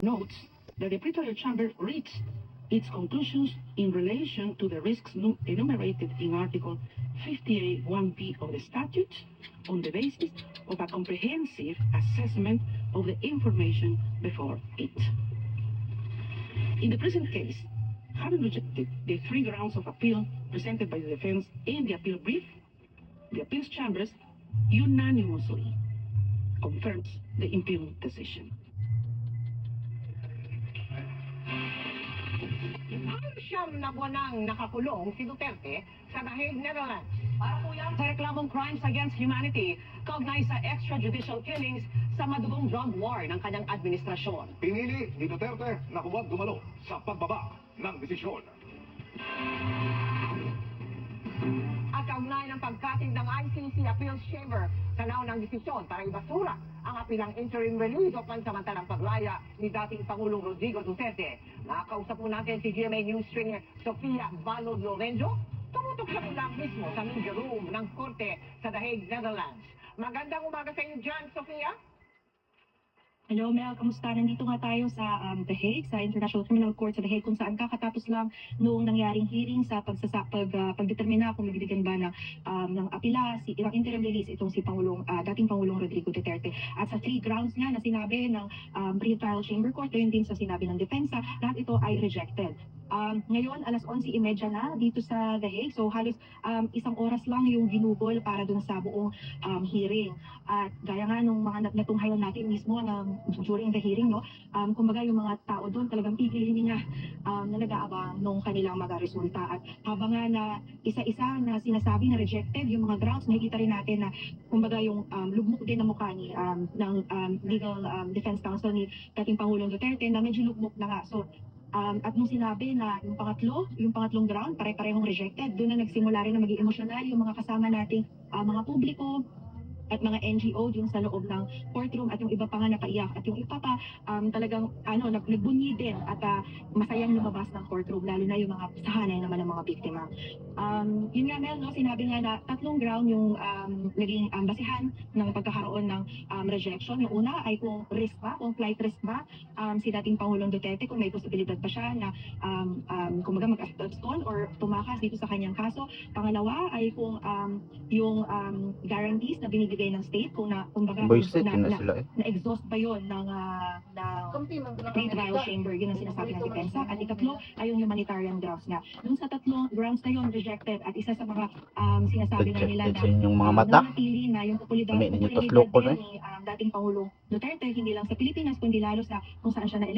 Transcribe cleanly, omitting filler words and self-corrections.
notes that the Pretoria Chamber reached its conclusions in relation to the risks enumerated in Article 58(1)b of the statute on the basis of a comprehensive assessment of the information before it. In the present case, having rejected the three grounds of appeal presented by the defense in the appeal brief, the appeals chambers unanimously confirms the impugned decision. Siyam na buwanang nakakulong si Duterte sa The Hague, Netherlands. Para po yan sa reklamong crimes against humanity, kaugnay sa extrajudicial killings sa madugong drug war ng kanyang administrasyon. Pinili ni Duterte na huwag dumalo sa pagbaba ng desisyon. At kaugnay ng pagkatig ng ICC Appeals Chamber sa naunang desisyon para ibasura ang apilang interim release o pansamantalang paglaya ni dating Pangulong Rodrigo Duterte. Nakakausap po natin si GMA News stringer Sofia Balod Lorenzo. Tumutok siya mula mismo sa media room ng Korte sa The Hague, Netherlands. Magandang umaga sa iyo dyan, Sofia. Hello Mel, kamusta? Nandito nga tayo sa The Hague, sa International Criminal Court sa The Hague, kung saan kakatapos lang noong nangyaring hearing sa pagdetermina kung mabibigyan ba ng apila ang interim release itong si dating Pangulong Rodrigo Duterte. At sa three grounds nga na sinabi ng pre-trial chamber court, yun din sa sinabi ng depensa, lahat ito ay rejected. Ngayon, alas 11:30 na dito sa The Hague. So halos isang oras lang yung ginugol para dun sa buong hearing. At gaya nga nung mga natunghayan natin mismo during the hearing, no, kumbaga yung mga tao doon talagang pigil hininga na nag-aabang nung kanilang mga resulta. At habang nga na isa-isa na sinasabi na rejected yung mga grounds, nakikita rin natin na kumbaga yung lugmok din na mukha ni ng legal defense counsel ni dating Pangulong Duterte na medyo lugmok na nga. So at nung sinabi na yung pangatlong ground, pare-parehong rejected, doon na nagsimula rin na maging emosyonal yung mga kasama nating mga publiko at mga NGO yung sa loob ng courtroom at yung iba pa nga napaiyak at yung iba pa talagang nagbunyi din at masayang lumabas ng courtroom, lalo na yung mga sahanay naman ng mga biktima. Yun nga Mel, no, sinabi nga na tatlong ground yung naging basihan ng pagkakaroon ng rejection. Yung una ay kung flight risk ba si dating Pangulong Duterte, kung may posibilidad pa siya na kumbaga mag-abscond or tumakas dito sa kanyang kaso. Pangalawa ay kung yung guarantees na binibigay ng state, kung na-exhaust ba yun ng pre-trial chamber, yun ang sinasabi ng depensa. At ikatlo ay yung humanitarian grounds na. Dun sa tatlong grounds na yun, rejected. At isa sa mga sinasabi nga nila na nanatili na yung populidad ni dating Pangulong Duterte, hindi lang sa Pilipinas, kundi lalo sa kung saan siya na